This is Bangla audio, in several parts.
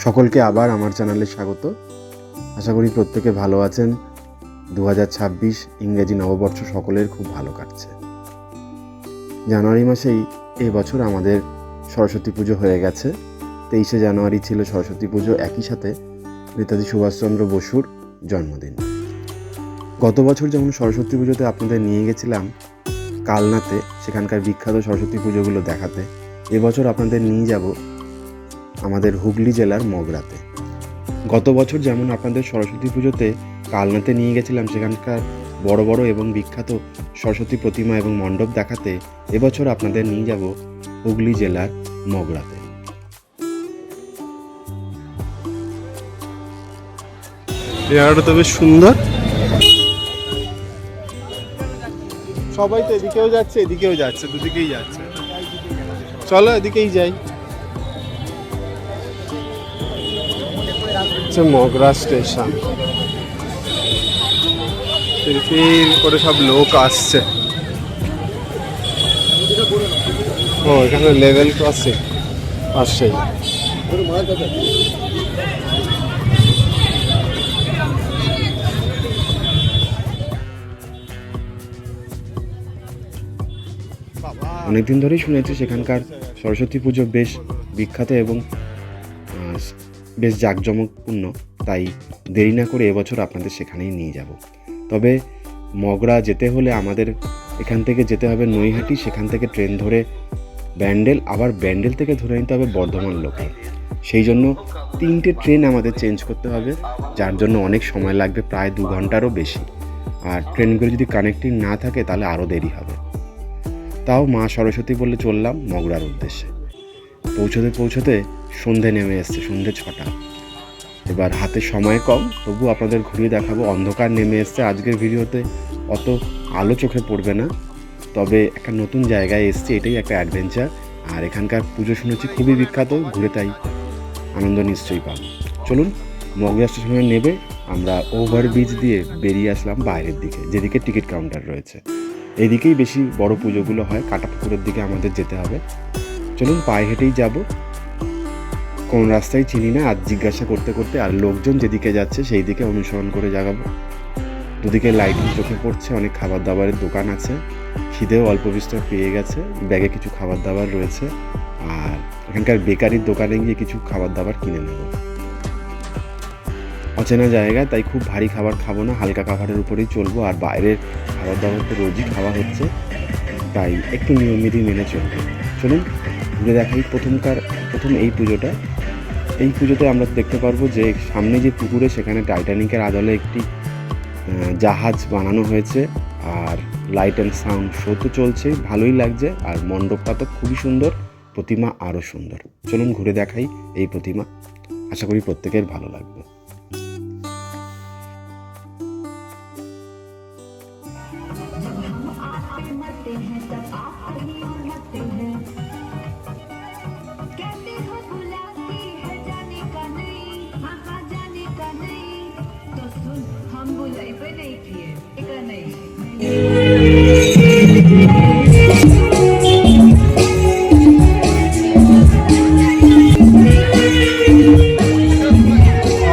সকলকে আবার আমার চ্যানেলে স্বাগত। আশা করি প্রত্যেকে ভালো আছেন। 2026 ইংরেজি নববর্ষ সকলের খুব ভালো কাটছে। জানুয়ারি মাসেই এবছর আমাদের সরস্বতী পুজো হয়ে গেছে। 23শে জানুয়ারি ছিল সরস্বতী পুজো, একই সাথে নেতাজি সুভাষচন্দ্র বসুর জন্মদিন। গত বছর যেমন সরস্বতী পুজোতে আপনাদের নিয়ে গেছিলাম কালনাতে, সেখানকার বিখ্যাত সরস্বতী পুজোগুলো দেখাতে। এবছর আপনাদের নিয়ে যাব আমাদের হুগলি জেলার মগরাতে। গত বছর যেমন আপনাদের সরস্বতী পুজোতে কালনাতে নিয়ে গেছিলাম সেখানকার বড় বড় এবং বিখ্যাত সরস্বতী প্রতিমা এবং মণ্ডপ দেখাতে, এবছর আপনাদের নিয়ে যাব হুগলি জেলার মগরাতে। জায়গাটা তো বেশ সুন্দর। সবাই তো এদিকেও যাচ্ছে এদিকেও যাচ্ছে, দুদিকেই যাচ্ছে। চলো এদিকেই যাই। মগরা স্টেশন, ফির করে সব লোক আসছে। ও এখানে লেভেল ক্রসিং আসছে। অনেকদিন ধরেই শুনেছি সেখানকার সরস্বতী পুজো বেশ বিখ্যাত এবং বেশ জাঁকজমকপূর্ণ, তাই দেরি না করে এবছর আপনাদের সেখানেই নিয়ে যাব। তবে মগরা যেতে হলে আমাদের এখান থেকে যেতে হবে নৈহাটি, সেখান থেকে ট্রেন ধরে ব্যান্ডেল, আবার ব্যান্ডেল থেকে ধরে নিতে হবে বর্ধমান লোকাল। সেই জন্য 3টে ট্রেন আমাদের চেঞ্জ করতে হবে, যার জন্য অনেক সময় লাগবে, প্রায় 2 ঘন্টারও বেশি। আর ট্রেনগুলো যদি কানেক্টিং না থাকে তাহলে আরও দেরি হবে। তাও মা সরস্বতী বলে চললাম মগরার উদ্দেশ্যে। পৌঁছতে সন্ধে নেমে এসছে, সন্ধে 6টা। এবার হাতে সময় কম, তবু আপনাদের ঘুরিয়ে দেখাবো। অন্ধকার নেমে এসছে, আজকের ভিডিওতে অত আলো চোখে পড়বে না, তবে একটা নতুন জায়গায় এসছে, এটাই একটা অ্যাডভেঞ্চার। আর এখানকার পুজো শুনেছি খুবই বিখ্যাত, ঘুরে তাই আনন্দ নিশ্চয়ই পাবো। চলুন, মগরা স্টেশনে নেবে আমরা ওভারব্রিজ দিয়ে বেরিয়ে আসলাম বাইরের দিকে, যেদিকে টিকিট কাউন্টার রয়েছে। এদিকেই বেশি বড় পুজোগুলো হয়, কাটাপুকুরের দিকে আমাদের যেতে হবে। চলুন, পায়ে হেঁটেই যাব, কোন রাস্তায় চিনি না, আজ জিজ্ঞাসা করতে করতে। আর লোকজন যেদিকে যাচ্ছে সেই দিকে অনুসরণ করে যাগাবো। দুদিকে লাইটিং চোখে পড়ছে, অনেক খাবার দাবারের দোকান আছে, খিদেও অল্প বিস্তর পেয়ে গেছে, ব্যাগে কিছু খাবার দাবার রয়েছে। আর এখানকার বেকারির দোকানে গিয়ে কিছু খাবার দাবার কিনে নেব। অচেনা জায়গা, তাই খুব ভারী খাবার খাবো না, হালকা খাবারের উপরেই চলবো। আর বাইরের খাবার দাবার তো রোজই খাওয়া হচ্ছে, তাই একটু নিয়মবিধি মেনে চলবো। চলুন ঘুরে দেখাই প্রথম এই পুজোটা। এই পুজোতে আমরা দেখতে পারবো যে সামনে যে পুকুরে, সেখানে টাইটানিকের আদলে একটি জাহাজ বানানো হয়েছে। আর লাইট অ্যান্ড সাউন্ড শো তো চলছে, ভালোই লাগছে। আর মণ্ডপটা তো খুবই সুন্দর, প্রতিমা আরও সুন্দর। চলুন ঘুরে দেখাই এই প্রতিমা, আশা করি প্রত্যেকের ভালো লাগবে।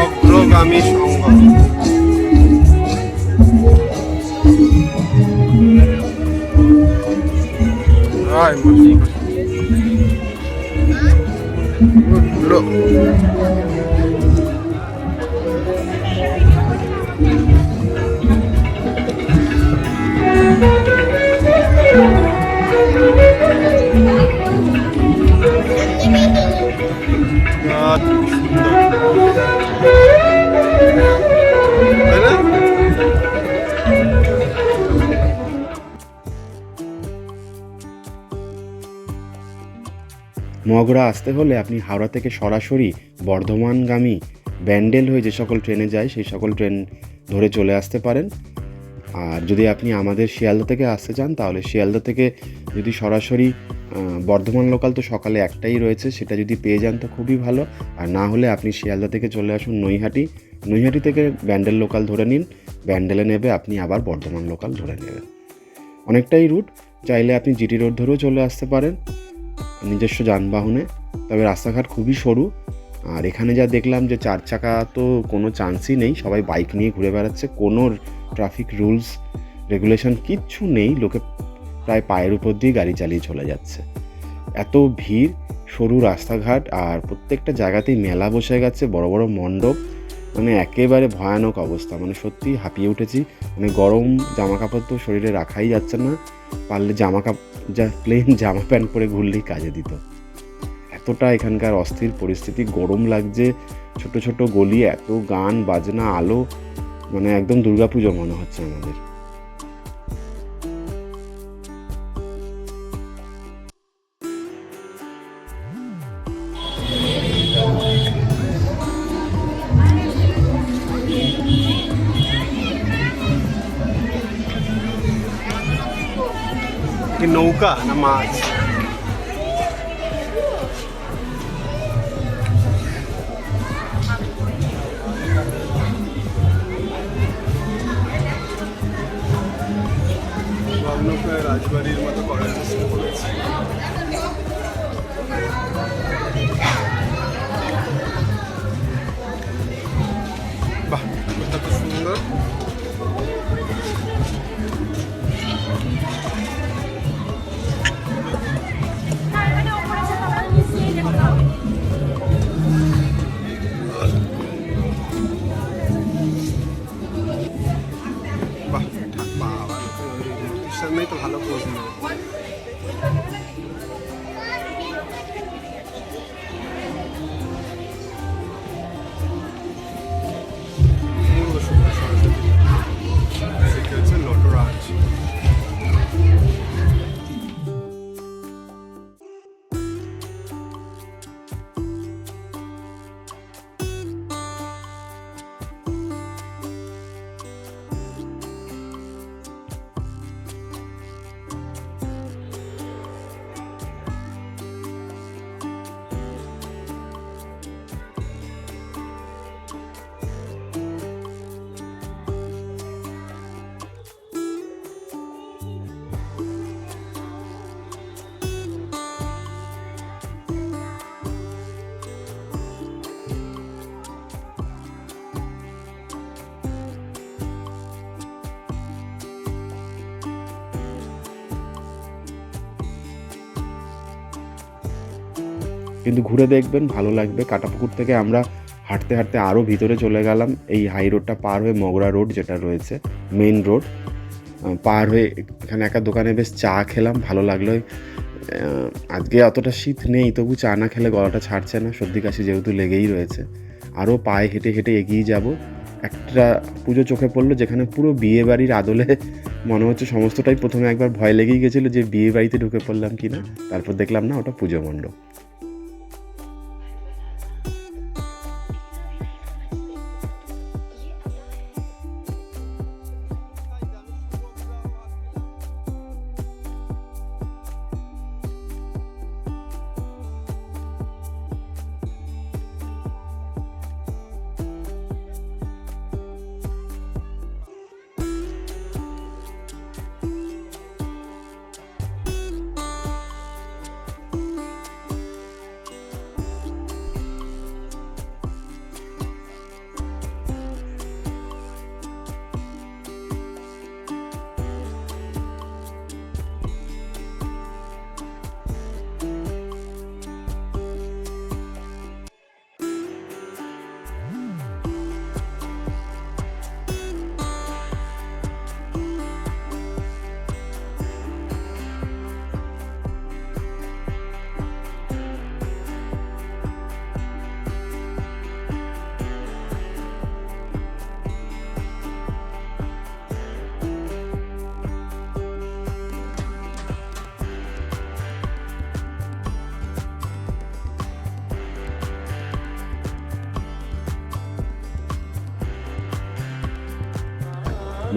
অগ্রগামী সংঘ, মগরা আসতে হলে আপনি হাওড়া থেকে সরাসরি বর্ধমানগামী ব্যান্ডেল হয়ে যে সকল ট্রেনে যায় সেই সকল ট্রেন ধরে চলে আসতে পারেন। আর যদি আপনি আমাদের শিয়ালদা থেকে আসতে চান, তাহলে শিয়ালদা থেকে যদি সরাসরি বর্ধমান লোকাল তো সকালে একটাই রয়েছে, সেটা যদি পেয়ে যান তো খুবই ভালো। আর না হলে আপনি শিয়ালদা থেকে চলে আসুন নৈহাটি থেকে ব্যান্ডেল লোকাল ধরে নিন, ব্যান্ডেলে নেবে, আপনি আবার বর্ধমান লোকাল ধরে নেবেন। অনেকটাই রুট, চাইলে আপনি জিটি রোড ধরেও চলে আসতে পারেন নিজস্ব যানবাহনে। তবে রাস্তাঘাট খুবই সরু, আর এখানে যা দেখলাম যে 4 চাকা তো কোনো চান্সই নেই, সবাই বাইক নিয়ে ঘুরে বেড়াচ্ছে, কোনো ট্রাফিক রুলস রেগুলেশন কিচ্ছু নেই, লোকে প্রায় পায়ের উপর দিয়ে গাড়ি চালিয়ে চলে যাচ্ছে। এত ভিড়, সরু রাস্তাঘাট, আর প্রত্যেকটা জায়গাতেই মেলা বসে গেছে, বড় বড় মণ্ডপ, মানে একেবারে ভয়ানক অবস্থা। মানে সত্যি হাঁপিয়ে উঠেছি। মানে গরম জামা কাপড় তো শরীরে রাখাই যাচ্ছে না, পারলে প্লেন জামা প্যান্ট পরে ঘুরলেই কাজে দিত। এতটা এখানকার অস্থির পরিস্থিতি, গরম লাগছে, ছোট ছোট গলি, এত গান বাজনা, আলো, মানে একদম দুর্গাপুজো মনে হচ্ছে আমাদের। নৌকা না মাছ? নৌকায় রাজবাড়ির মতো করার চেষ্টা করেছি। বাহ, কত সুন্দর। বাহ, বাবা, সামনেই তো ভালো পোজ নেবে। নটরাজ। কিন্তু ঘুরে দেখবেন, ভালো লাগবে। কাটাপুকুর থেকে আমরা হাঁটতে হাঁটতে আরও ভিতরে চলে গেলাম, এই হাই রোডটা পার হয়ে মগরা রোড যেটা রয়েছে, মেইন রোড পার হয়ে এখানে একটা দোকানে বেশ চা খেলাম, ভালো লাগলো। আজকে অতটা শীত নেই, তবু চা না খেলে গলাটা ছাড়ছে না, সর্দি কাশি যেহেতু লেগেই রয়েছে। আরও পায়ে হেঁটে হেঁটে এগিয়ে যাব। একটা পুজো চোখে পড়লো, যেখানে পুরো বিয়ে বাড়ির আদলে মনে হচ্ছে সমস্তটাই। প্রথমে একবার ভয় লেগেই গেছিলো যে বিয়ে বাড়িতে ঢুকে পড়লাম কি না, তারপর দেখলাম না, ওটা পুজো মণ্ডপ।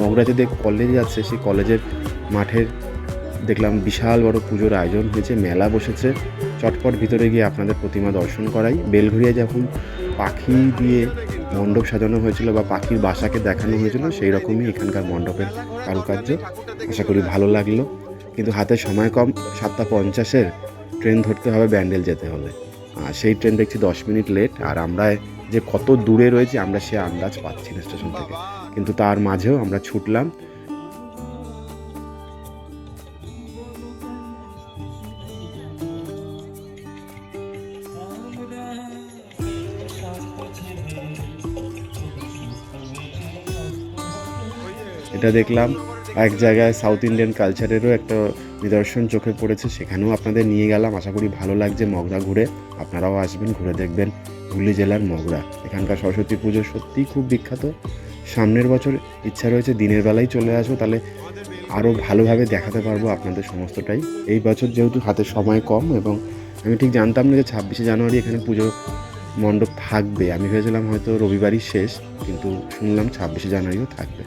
মগরাতে যে কলেজ আছে, সেই কলেজের মাঠের দেখলাম বিশাল বড় পুজোর আয়োজন হয়েছে, মেলা বসেছে। চটপট ভিতরে গিয়ে আপনাদের প্রতিমা দর্শন করাই। বেলঘড়িয়ায় যখন পাখি দিয়ে মণ্ডপ সাজানো হয়েছিল বা পাখির বাসাকে দেখানো হয়েছিল, সেই রকমই এখানকার মণ্ডপের কারুকার্য। আশা করি ভালো লাগলো, কিন্তু হাতে সময় কম, 7:50 ট্রেন ধরতে হবে, ব্যান্ডেল যেতে হবে। সেই ট্রেন দেখছি 10 মিনিট লেট, আর আমরা যে কত দূরে রয়েছি আমরা সে আন্দাজ পাচ্ছি না স্টেশন থেকে, কিন্তু তার মাঝেও আমরা ছুটলাম। এটা দেখলাম এক জায়গায় সাউথ ইন্ডিয়ান কালচারেরও একটা নিদর্শন চোখে পড়েছে, সেখানেও আপনাদের নিয়ে গেলাম। আশা করি ভালো লাগছে মগরা ঘুরে, আপনারাও আসবেন, ঘুরে দেখবেন হুগলি জেলার মগরা। এখানকার সরস্বতী পুজো সত্যিই খুব বিখ্যাত। সামনের বছর ইচ্ছা রয়েছে দিনের বেলায় চলে আসবো, তাহলে আরও ভালোভাবে দেখাতে পারবো আপনাদের সমস্তটাই। এই বছর যেহেতু হাতে সময় কম, এবং আমি ঠিক জানতাম না যে 26শে জানুয়ারি এখানে পুজো মণ্ডপ থাকবে। আমি ভেবেছিলাম হয়তো রবিবারই শেষ, কিন্তু শুনলাম 26শে জানুয়ারিও থাকবে।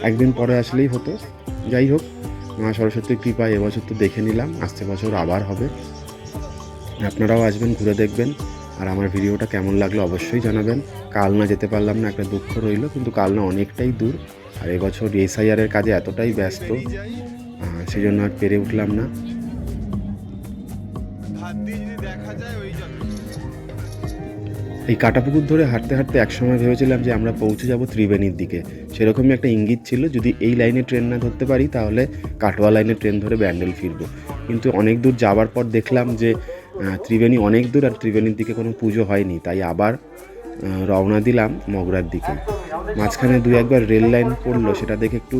একদিন পরে আসলেই হতো। যাই হোক, মা সরস্বতীর কৃপায় এবছর তো দেখে নিলাম, আসছে বছর আবার হবে। আপনারাও আসবেন, ঘুরে দেখবেন। আর আমার ভিডিওটা কেমন লাগলো অবশ্যই জানাবেন। কালনা যেতে পারলাম না, একটা দুঃখ রইল, কিন্তু কালনা অনেকটাই দূর, আর এবছর এসআইআরের কাজে এতটাই ব্যস্ত, সেই জন্য আর পেরে উঠলাম না। এই কাটাপুকুর ধরে হাঁটতে হাঁটতে একসময় ভেবেছিলাম যে আমরা পৌঁছে যাব ত্রিবেণীর দিকে, সেরকমই একটা ইঙ্গিত ছিল। যদি এই লাইনে ট্রেন না ধরতে পারি তাহলে কাটোয়া লাইনে ট্রেন ধরে ব্যান্ডেল ফিরবো, কিন্তু অনেক দূর যাওয়ার পর দেখলাম যে ত্রিবেণী অনেক দূর, আর ত্রিবেণীর দিকে কোনো পুজো হয়নি, তাই আবার রওনা দিলাম মগরার দিকে। মাঝখানে 2-1বার রেল লাইন পড়লো, সেটা দেখে একটু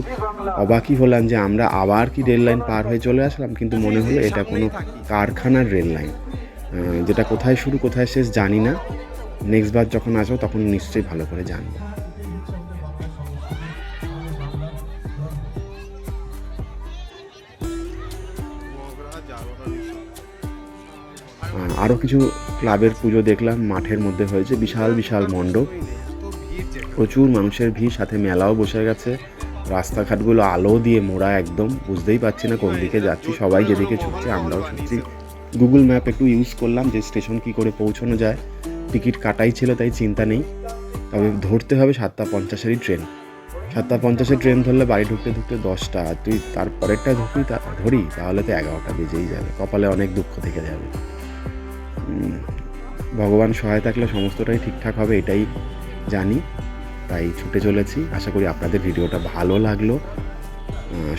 অবাকই হলাম যে আমরা আবার কি রেল লাইন পার হয়ে চলে আসলাম, কিন্তু মনে হলো এটা কোনো কারখানার রেল লাইন, যেটা কোথায় শুরু কোথায় শেষ জানি না। নেক্সট বার যখন আসবো তখন নিশ্চয়ই ভালো করে জানবো। আরও কিছু ক্লাবের পুজো দেখলাম, মাঠের মধ্যে হয়েছে, বিশাল বিশাল মণ্ডপ, প্রচুর মানুষের ভিড়, সাথে মেলাও বসে গেছে। রাস্তাঘাটগুলো আলো দিয়ে মোড়া, একদম বুঝতেই পারছি না কোন দিকে যাচ্ছি, সবাই যেদিকে ছুটছে আমরাও ছুটছি। গুগল ম্যাপ একটু ইউজ করলাম যে স্টেশন কী করে পৌঁছানো যায়। টিকিট কাটাই ছিল তাই চিন্তা নেই, তবে ধরতে হবে 7:50-এরই ট্রেন। 7:50-এর ট্রেন ধরলে বাড়ি ঢুকতে ঢুকতে 10টা, আর তুই তারপরেরটা ধরি তাহলে তো 11টা বেজেই যাবে, কপালে অনেক দুঃখ থেকে যাবে। ভগবান সহায় থাকলে সমস্তটাই ঠিকঠাক হবে এটাই জানি, তাই ছুটে চলেছি। আশা করি আপনাদের ভিডিওটা ভালো লাগলো।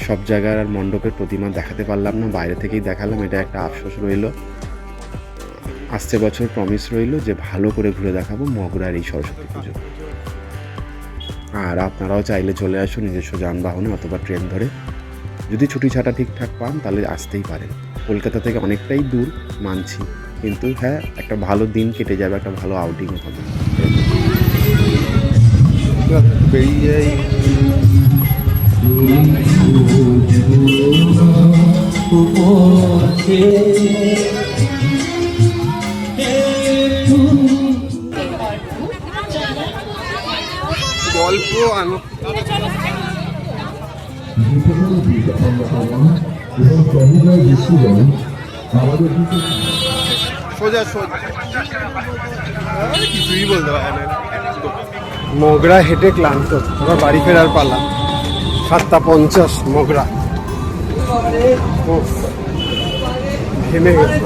সব জায়গার আর মণ্ডপের প্রতিমা দেখাতে পারলাম না, বাইরে থেকেই দেখালাম, এটা একটা আফসোস রইল। আসছে বছর প্রমিস রইল যে ভালো করে ঘুরে দেখাবো মগরার এই সরস্বতী পুজো। আর আপনারাও চাইলে চলে আসুন নিজস্ব যানবাহনে অথবা ট্রেন ধরে, যদি ছুটি ছাটা ঠিকঠাক পান তাহলে আসতেই পারেন। কলকাতা থেকে অনেকটাই দূর মানছি, কিন্তু হ্যাঁ একটা ভালো দিন কেটে যাবে, একটা ভালো আউটিং হবে। বেরিয়ে গল্প আনো সোজা সোজা কিছুই বলতে পারে না। মগরা হেঁটে ক্লান্ত, এবার বাড়ি ফেরার পালা। 7:50 মগরা, ঘেমে গেছে।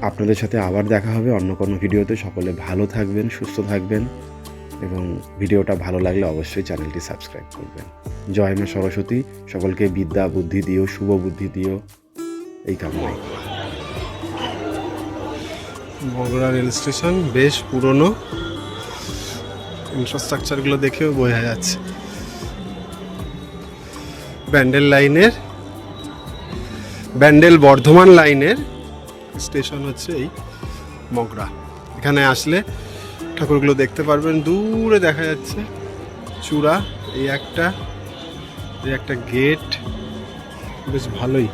আপনাদের সাথে আবার দেখা হবে অন্য কোনো ভিডিওতে। সকলে ভালো থাকবেন, সুস্থ থাকবেন, এবং ভিডিওটা ভালো লাগলে অবশ্যই চ্যানেলটি সাবস্ক্রাইব করবেন। জয় মা সরস্বতী, সকলকে বিদ্যা বুদ্ধি দিও, শুভ বুদ্ধি দিও, এই কামনাই। মগরা রেল স্টেশন বেশ পুরনো, ইনফ্রাস্ট্রাকচারগুলো দেখেও বোঝা যাচ্ছে। ব্যান্ডেল বর্ধমান লাইনের স্টেশন হচ্ছে এই মগরা। এখানে আসলে ঠাকুরগুলো দেখতে পারবেন, দূরে দেখা যাচ্ছে চূড়া, এই একটা গেট, বেশ ভালোই।